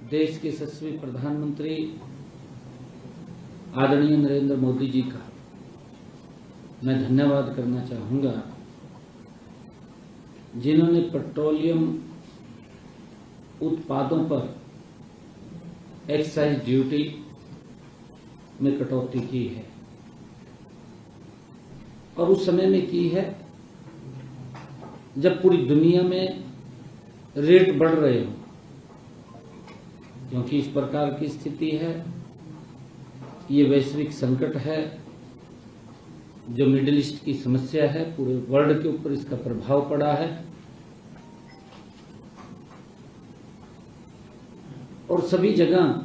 देश के यशस्वी प्रधानमंत्री आदरणीय नरेंद्र मोदी जी का मैं धन्यवाद करना चाहूँगा, जिन्होंने पेट्रोलियम उत्पादों पर एक्साइज ड्यूटी में कटौती की है और उस समय में की है जब पूरी दुनिया में रेट बढ़ रहे हो, क्योंकि इस प्रकार की स्थिति है, ये वैश्विक संकट है, जो मिडिल ईस्ट की समस्या है, पूरे वर्ल्ड के ऊपर इसका प्रभाव पड़ा है और सभी जगह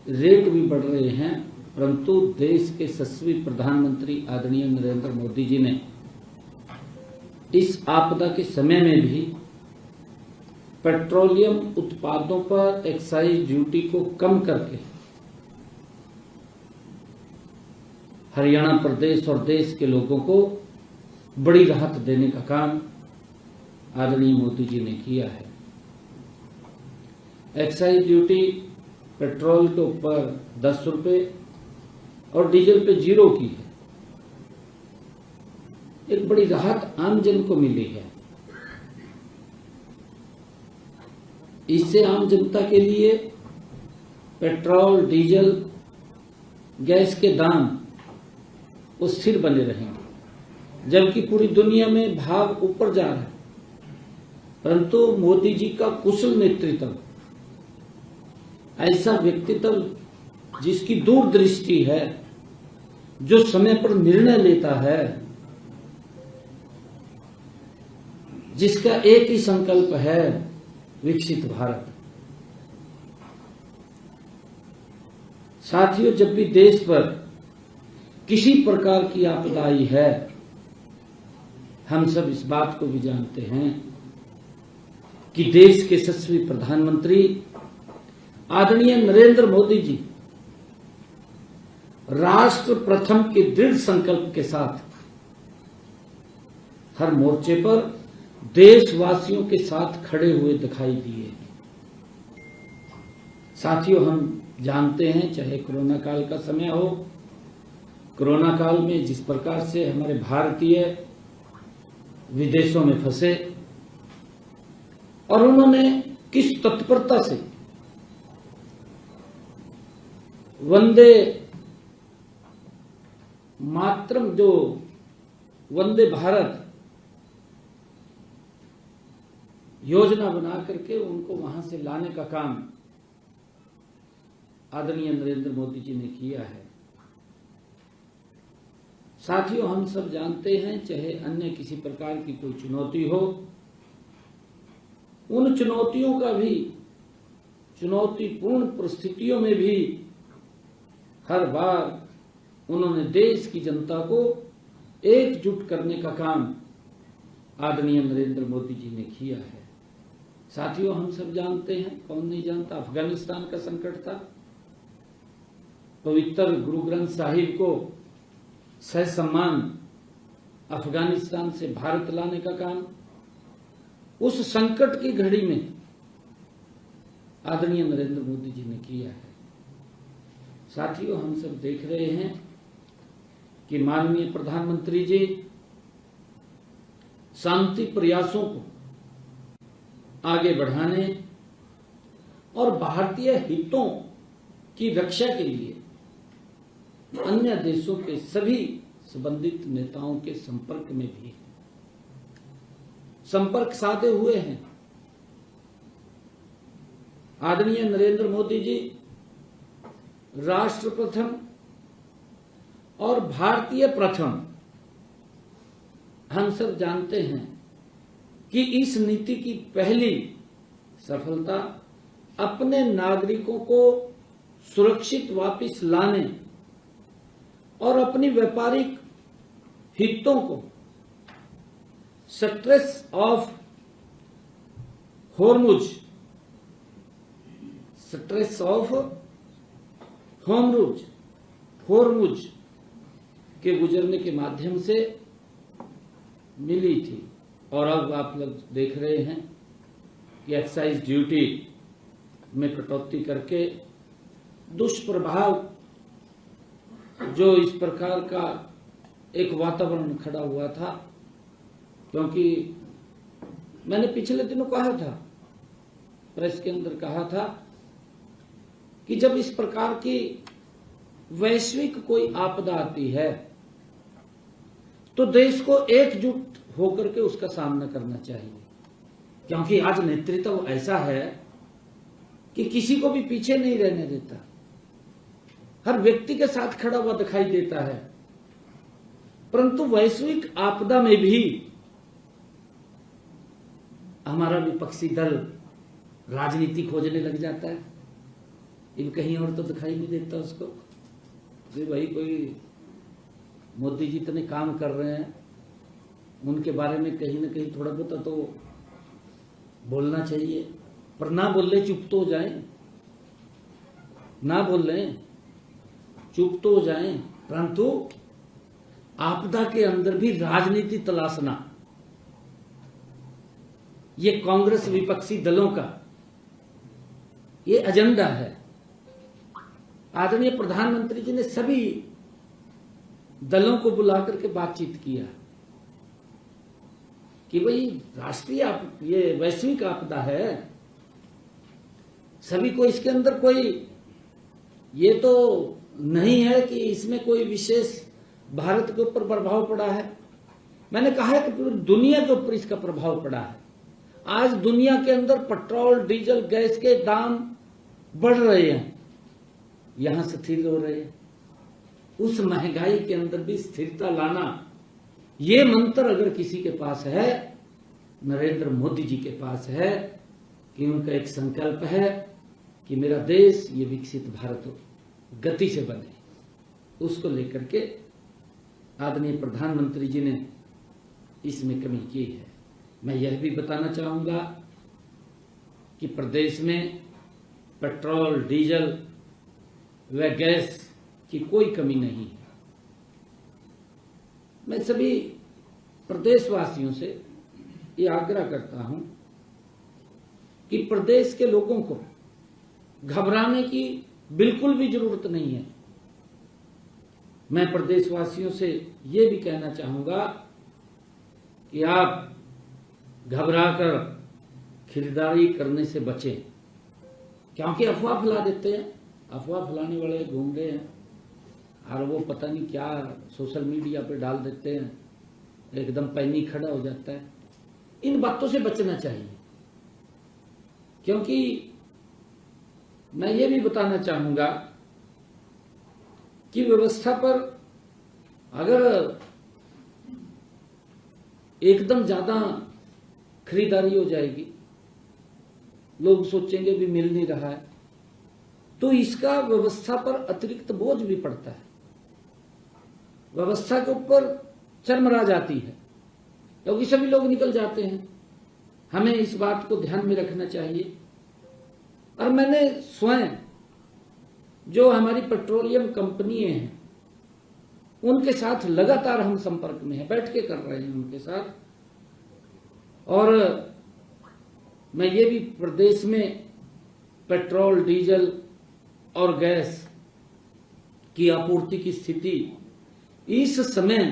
रेट भी बढ़ रहे हैं। परंतु देश के यशस्वी प्रधानमंत्री आदरणीय नरेंद्र मोदी जी ने इस आपदा के समय में भी पेट्रोलियम उत्पादों पर एक्साइज ड्यूटी को कम करके हरियाणा प्रदेश और देश के लोगों को बड़ी राहत देने का काम आदरणीय मोदी जी ने किया है। एक्साइज ड्यूटी पेट्रोल के ऊपर 10 रुपये और डीजल पे 0 की है। एक बड़ी राहत आम जन को मिली है। इससे आम जनता के लिए पेट्रोल, डीजल, गैस के दाम वो स्थिर बने रहेंगे, जबकि पूरी दुनिया में भाव ऊपर जा रहा है। परंतु मोदी जी का कुशल नेतृत्व, ऐसा व्यक्तित्व जिसकी दूरदृष्टि है, जो समय पर निर्णय लेता है, जिसका एक ही संकल्प है, विकसित भारत। साथियों, जब भी देश पर किसी प्रकार की आपदा आई है, हम सब इस बात को भी जानते हैं कि देश के यशस्वी प्रधानमंत्री आदरणीय नरेंद्र मोदी जी राष्ट्र प्रथम के दृढ़ संकल्प के साथ हर मोर्चे पर देशवासियों के साथ खड़े हुए दिखाई दिए। साथियों, हम जानते हैं, चाहे कोरोना काल का समय हो, कोरोना काल में जिस प्रकार से हमारे भारतीय विदेशों में फंसे और उन्होंने किस तत्परता से वंदे मातरम, जो वंदे भारत योजना बना करके उनको वहां से लाने का काम आदरणीय नरेंद्र मोदी जी ने किया है। साथियों, हम सब जानते हैं, चाहे अन्य किसी प्रकार की कोई चुनौती हो, उन चुनौतियों का भी, चुनौतीपूर्ण परिस्थितियों में भी हर बार उन्होंने देश की जनता को एकजुट करने का काम आदरणीय नरेंद्र मोदी जी ने किया है। साथियों, हम सब जानते हैं, कौन नहीं जानता, अफगानिस्तान का संकट था। पवित्र गुरु ग्रंथ साहिब को ससम्मान अफगानिस्तान से भारत लाने का काम उस संकट की घड़ी में आदरणीय नरेंद्र मोदी जी ने किया है। साथियों, हम सब देख रहे हैं कि माननीय प्रधानमंत्री जी शांति प्रयासों को आगे बढ़ाने और भारतीय हितों की रक्षा के लिए अन्य देशों के सभी संबंधित नेताओं के संपर्क में भी संपर्क साधे हुए हैं। आदरणीय नरेंद्र मोदी जी राष्ट्र प्रथम और भारतीय प्रथम, हम सब जानते हैं कि इस नीति की पहली सफलता अपने नागरिकों को सुरक्षित वापस लाने और अपनी व्यापारिक हितों को स्ट्रेस ऑफ होर्मुज के गुजरने के माध्यम से मिली थी। और अब आप लोग देख रहे हैं कि एक्साइज ड्यूटी में कटौती करके दुष्प्रभाव जो इस प्रकार का एक वातावरण खड़ा हुआ था, क्योंकि मैंने पिछले दिनों कहा था, प्रेस के अंदर कहा था कि जब इस प्रकार की वैश्विक कोई आपदा आती है तो देश को एकजुट होकर के उसका सामना करना चाहिए, क्योंकि आज नेतृत्व ऐसा है कि किसी को भी पीछे नहीं रहने देता, हर व्यक्ति के साथ खड़ा हुआ दिखाई देता है। परंतु वैश्विक आपदा में भी हमारा विपक्षी दल राजनीति खोजने लग जाता है। इन कहीं और तो दिखाई नहीं देता उसको कि भाई कोई मोदी जी इतने काम कर रहे हैं, उनके बारे में कहीं ना कहीं थोड़ा बहुत तो बोलना चाहिए, पर ना बोल ले चुप तो हो जाए, ना बोल ले चुप तो हो जाए। परंतु आपदा के अंदर भी राजनीति तलाशना, ये कांग्रेस विपक्षी दलों का ये एजेंडा है। आदरणीय प्रधानमंत्री जी ने सभी दलों को बुलाकर के बातचीत किया कि भाई राष्ट्रीय ये वैश्विक आपदा है, सभी को इसके अंदर कोई ये तो नहीं है कि इसमें कोई विशेष भारत के ऊपर प्रभाव पड़ा है। मैंने कहा है कि पूरी दुनिया के ऊपर इसका प्रभाव पड़ा है। आज दुनिया के अंदर पेट्रोल, डीजल, गैस के दाम बढ़ रहे हैं, यहां स्थिर हो रहे हैं। उस महंगाई के अंदर भी स्थिरता लाना, ये मंत्र अगर किसी के पास है, नरेंद्र मोदी जी के पास है, कि उनका एक संकल्प है कि मेरा देश ये विकसित भारत गति से बने, उसको लेकर के आदरणीय प्रधानमंत्री जी ने इसमें कमी की है। मैं यह भी बताना चाहूंगा कि प्रदेश में पेट्रोल, डीजल व गैस की कोई कमी नहीं है। मैं सभी प्रदेशवासियों से ये आग्रह करता हूं कि प्रदेश के लोगों को घबराने की बिल्कुल भी जरूरत नहीं है। मैं प्रदेशवासियों से ये भी कहना चाहूंगा कि आप घबराकर खरीदारी करने से बचें, क्योंकि अफवाह फैला देते हैं। अफवाह फैलाने वाले घूम रहे हैं और वो पता नहीं क्या सोशल मीडिया पे डाल देते हैं, एकदम पैनिक खड़ा हो जाता है। इन बातों से बचना चाहिए, क्योंकि मैं ये भी बताना चाहूंगा कि व्यवस्था पर अगर एकदम ज्यादा खरीदारी हो जाएगी, लोग सोचेंगे भी मिल नहीं रहा है, तो इसका व्यवस्था पर अतिरिक्त बोझ भी पड़ता है, व्यवस्था के ऊपर चरमरा जाती है, क्योंकि सभी लोग निकल जाते हैं। हमें इस बात को ध्यान में रखना चाहिए। और मैंने स्वयं जो हमारी पेट्रोलियम कंपनियां हैं उनके साथ लगातार हम संपर्क में हैं, बैठ के कर रहे हैं उनके साथ। और मैं ये भी प्रदेश में पेट्रोल, डीजल और गैस की आपूर्ति की स्थिति इस समय,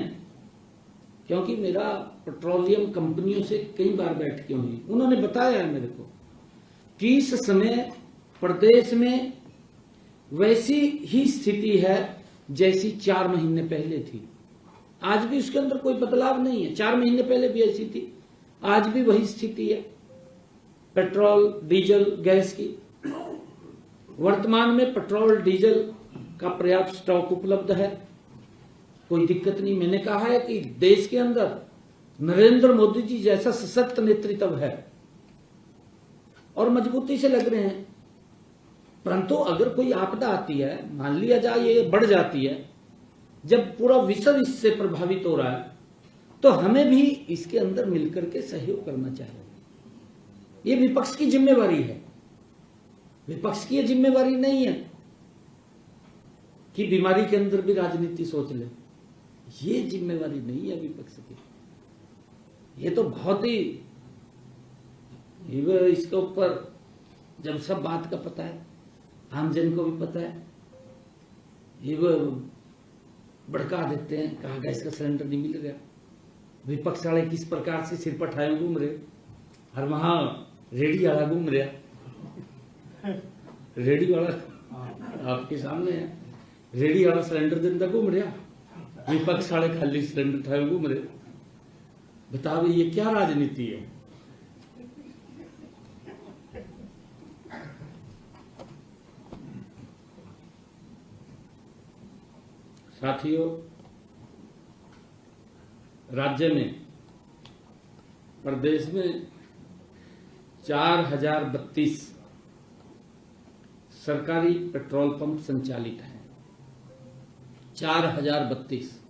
क्योंकि मेरा पेट्रोलियम कंपनियों से कई बार बैठकें हुई, उन्होंने बताया है मेरे को कि इस समय प्रदेश में वैसी ही स्थिति है जैसी 4 महीने पहले थी। आज भी उसके अंदर कोई बदलाव नहीं है। 4 महीने पहले भी ऐसी थी, आज भी वही स्थिति है पेट्रोल, डीजल, गैस की। वर्तमान में पेट्रोल, डीजल का पर्याप्त स्टॉक उपलब्ध है, कोई दिक्कत नहीं। मैंने कहा है कि देश के अंदर नरेंद्र मोदी जी जैसा सशक्त नेतृत्व है और मजबूती से लग रहे हैं। परंतु अगर कोई आपदा आती है, मान लिया जाए ये बढ़ जाती है, जब पूरा विश्व इससे प्रभावित हो रहा है, तो हमें भी इसके अंदर मिलकर के सहयोग करना चाहिए। ये विपक्ष की जिम्मेवारी है। विपक्ष की ये जिम्मेवारी नहीं है कि बीमारी के अंदर भी राजनीति सोच ले, ये जिम्मेवारी नहीं है विपक्ष की। ये तो बहुत ही इसके ऊपर जब सब बात का पता है, आमजन को भी पता है, ये वो भड़का देते हैं, कहा गैस का सिलेंडर नहीं मिल रहा, विपक्ष वाले किस प्रकार से सिर पर ठाए घूम रहे, हर वहां रेडी वाला घूम रहा, रेडी वाला आपके सामने है, रेडी वाला सिलेंडर दिन घूम रहा, विपक्ष वाले खाली सिलेंडर ठाए घूम रहे। बताओ ये क्या राजनीति है? साथियों, राज्य में, प्रदेश में 4032 सरकारी पेट्रोल पंप संचालित हैं। 4032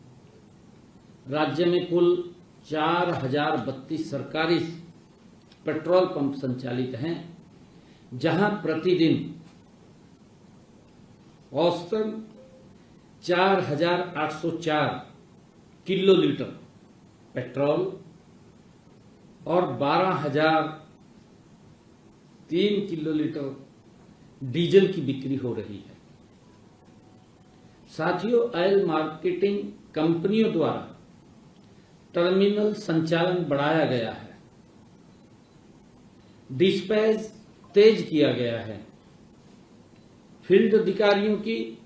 राज्य में कुल 4032 सरकारी पेट्रोल पंप संचालित हैं, जहां प्रतिदिन औसतन 4804 किलोलीटर पेट्रोल और 12003 किलोलीटर डीजल की बिक्री हो रही है। साथियों, ऑयल मार्केटिंग कंपनियों द्वारा टर्मिनल संचालन बढ़ाया गया है, डिस्पैच तेज किया गया है, फील्ड अधिकारियों की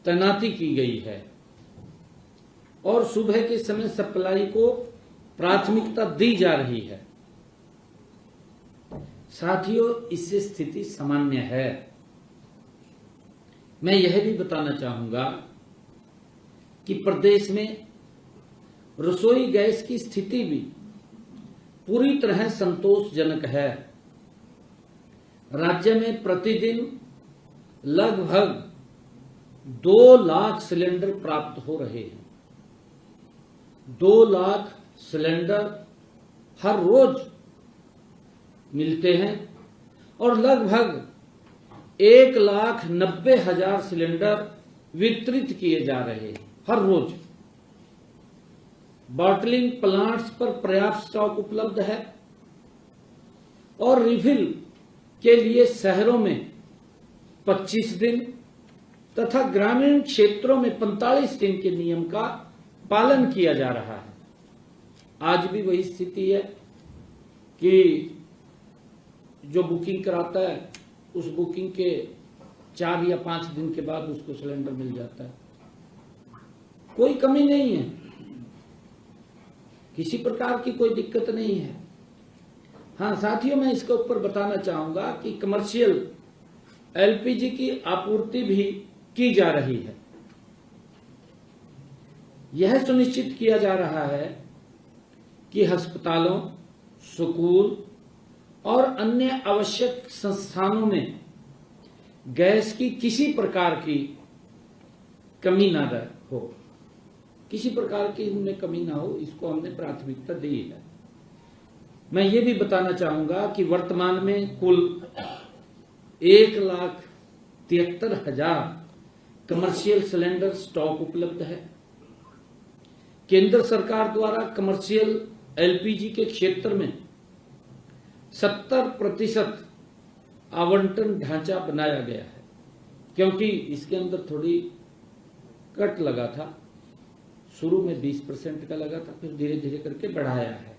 तैनाती की गई है और सुबह के समय सप्लाई को प्राथमिकता दी जा रही है। साथियों, इससे स्थिति सामान्य है। मैं यह भी बताना चाहूंगा कि प्रदेश में रसोई गैस की स्थिति भी पूरी तरह संतोषजनक है। राज्य में प्रतिदिन लगभग 2 लाख सिलेंडर प्राप्त हो रहे हैं। 2 लाख सिलेंडर हर रोज मिलते हैं और लगभग 1,90,000 सिलेंडर वितरित किए जा रहे हैं हर रोज। बॉटलिंग प्लांट्स पर पर्याप्त स्टॉक उपलब्ध है और रिफिल के लिए शहरों में 25 दिन तथा ग्रामीण क्षेत्रों में 45 दिन के नियम का पालन किया जा रहा है। आज भी वही स्थिति है कि जो बुकिंग कराता है उस बुकिंग के 4 या 5 दिन के बाद उसको सिलेंडर मिल जाता है। कोई कमी नहीं है, किसी प्रकार की कोई दिक्कत नहीं है। हाँ साथियों, मैं इसके ऊपर बताना चाहूंगा कि कमर्शियल एलपीजी की आपूर्ति भी की जा रही है। यह सुनिश्चित किया जा रहा है कि अस्पतालों, स्कूल और अन्य आवश्यक संस्थानों में गैस की किसी प्रकार की कमी ना हो, किसी प्रकार की इनमें कमी ना हो, इसको हमने प्राथमिकता दी है। मैं ये भी बताना चाहूंगा कि वर्तमान में कुल 1,73,000 कमर्शियल सिलेंडर स्टॉक उपलब्ध है। केंद्र सरकार द्वारा कमर्शियल एलपीजी के क्षेत्र में 70% आवंटन ढांचा बनाया गया है, क्योंकि इसके अंदर थोड़ी कट लगा था। शुरू में 20% का लगा था, फिर धीरे धीरे करके बढ़ाया है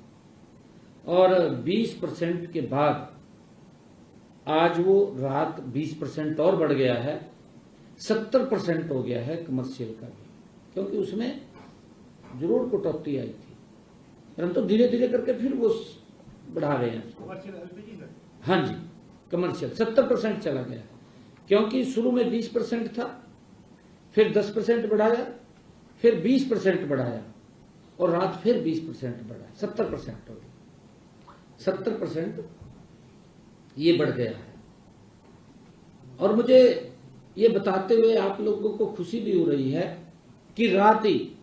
और 20% के बाद आज वो रात 20% और बढ़ गया है, 70% हो गया है कमर्शियल का भी, क्योंकि उसमें जरूर कटौती आई थी, परंतु धीरे धीरे करके फिर वो बढ़ा रहे हैं उसको। हाँ जी, कमर्शियल 70% चला गया है, क्योंकि शुरू में 20% था, फिर 10% बढ़ाया, फिर 20% बढ़ाया और रात फिर 20% बढ़ाया, 70% हो गया। 70% ये बढ़ गया है। और मुझे ये बताते हुए आप लोगों को खुशी भी हो रही है कि रात ही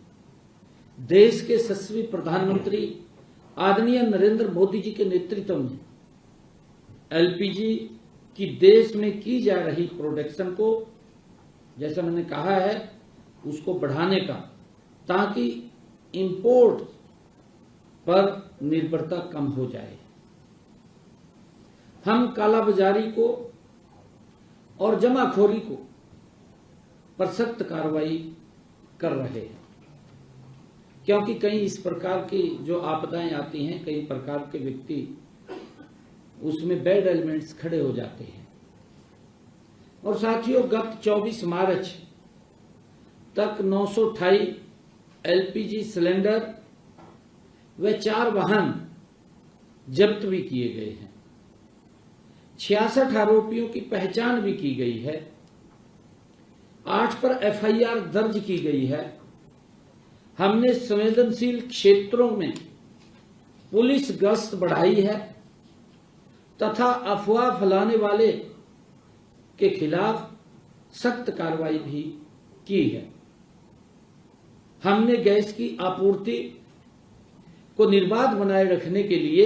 देश के यशस्वी प्रधानमंत्री आदरणीय नरेंद्र मोदी जी के नेतृत्व में एलपीजी की देश में की जा रही प्रोडक्शन को, जैसा मैंने कहा है, उसको बढ़ाने का, ताकि इंपोर्ट पर निर्भरता कम हो जाए। हम कालाबाजारी को और जमाखोरी को पर सख्त कार्रवाई कर रहे हैं, क्योंकि कई इस प्रकार की जो आपदाएं आती हैं, कई प्रकार के व्यक्ति उसमें बैड एलिमेंट्स खड़े हो जाते हैं। और साथियों, गत 24 मार्च तक 928 एलपीजी सिलेंडर व 4 वाहन जब्त भी किए गए हैं। 66 आरोपियों की पहचान भी की गई है। 8 पर एफआईआर दर्ज की गई है। हमने संवेदनशील क्षेत्रों में पुलिस गश्त बढ़ाई है तथा अफवाह फैलाने वाले के खिलाफ सख्त कार्रवाई भी की है। हमने गैस की आपूर्ति को निर्बाध बनाए रखने के लिए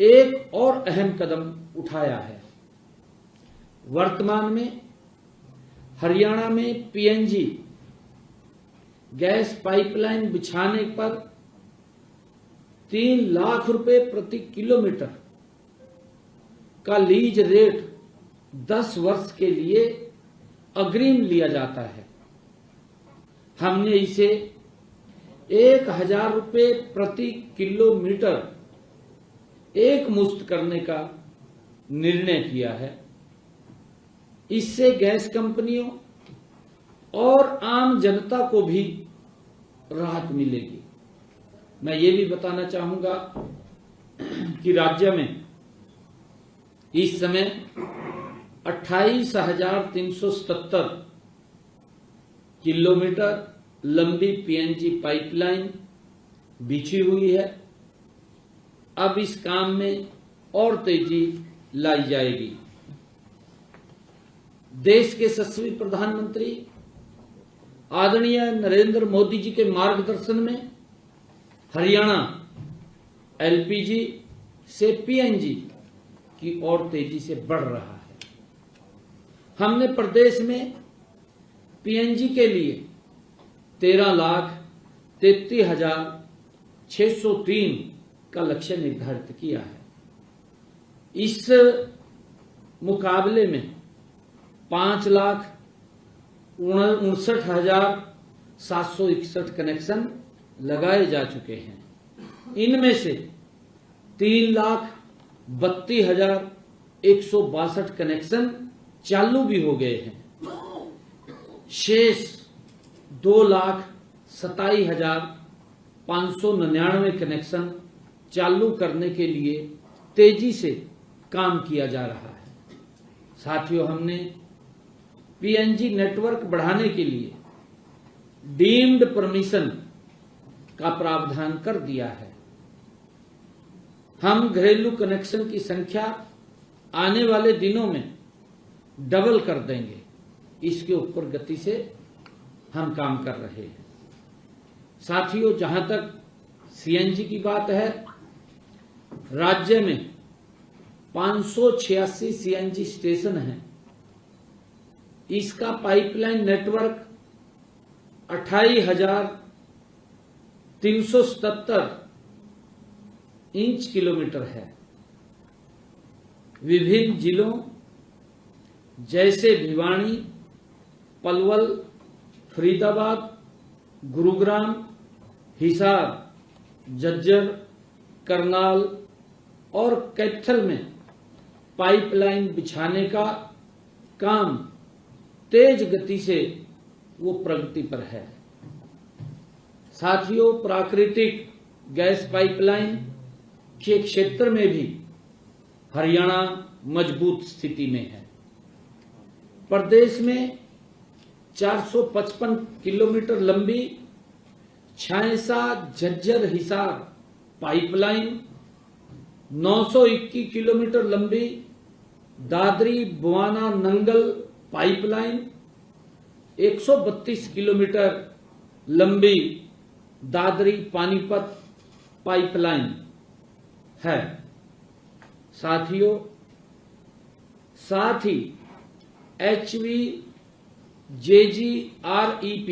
एक और अहम कदम उठाया है। वर्तमान में हरियाणा में पीएनजी गैस पाइपलाइन बिछाने पर 3 लाख रुपए प्रति किलोमीटर का लीज रेट 10 वर्ष के लिए अग्रिम लिया जाता है। हमने इसे 1000 रुपए प्रति किलोमीटर एक मुश्त करने का निर्णय किया है। इससे गैस कंपनियों और आम जनता को भी राहत मिलेगी। मैं ये भी बताना चाहूंगा कि राज्य में इस समय 28,377 किलोमीटर लंबी पीएनजी पाइपलाइन बिछी हुई है। अब इस काम में और तेजी लाई जाएगी। देश के यशस्वी प्रधानमंत्री आदरणीय नरेंद्र मोदी जी के मार्गदर्शन में हरियाणा एलपीजी से पीएनजी की ओर तेजी से बढ़ रहा है। हमने प्रदेश में पीएनजी के लिए 13,33,603 का लक्ष्य निर्धारित किया है। इस मुकाबले में 5,59,761 कनेक्शन लगाए जा चुके हैं। इनमें से 3,32,162 कनेक्शन चालू भी हो गए हैं। शेष 2,27,599 कनेक्शन चालू करने के लिए तेजी से काम किया जा रहा है। साथियों, हमने पीएनजी नेटवर्क बढ़ाने के लिए डीम्ड परमिशन का प्रावधान कर दिया है। हम घरेलू कनेक्शन की संख्या आने वाले दिनों में डबल कर देंगे। इसके ऊपर गति से हम काम कर रहे हैं। साथियों, जहां तक सीएनजी की बात है, राज्य में 586 सीएनजी स्टेशन हैं। इसका पाइपलाइन नेटवर्क 28,377 इंच किलोमीटर है। विभिन्न जिलों जैसे भिवानी, पलवल, फरीदाबाद, गुरुग्राम, हिसार, झज्जर, करनाल और कैथल में पाइपलाइन बिछाने का काम तेज गति से वो प्रगति पर है। साथियों, प्राकृतिक गैस पाइपलाइन के क्षेत्र में भी हरियाणा मजबूत स्थिति में है। प्रदेश में 455 किलोमीटर लंबी छायसा झज्जर हिसार पाइपलाइन, 921 किलोमीटर लंबी दादरी बुआना नंगल पाइपलाइन, 132 किलोमीटर लंबी दादरी पानीपत पाइपलाइन है। साथियों, साथ ही HVJGREP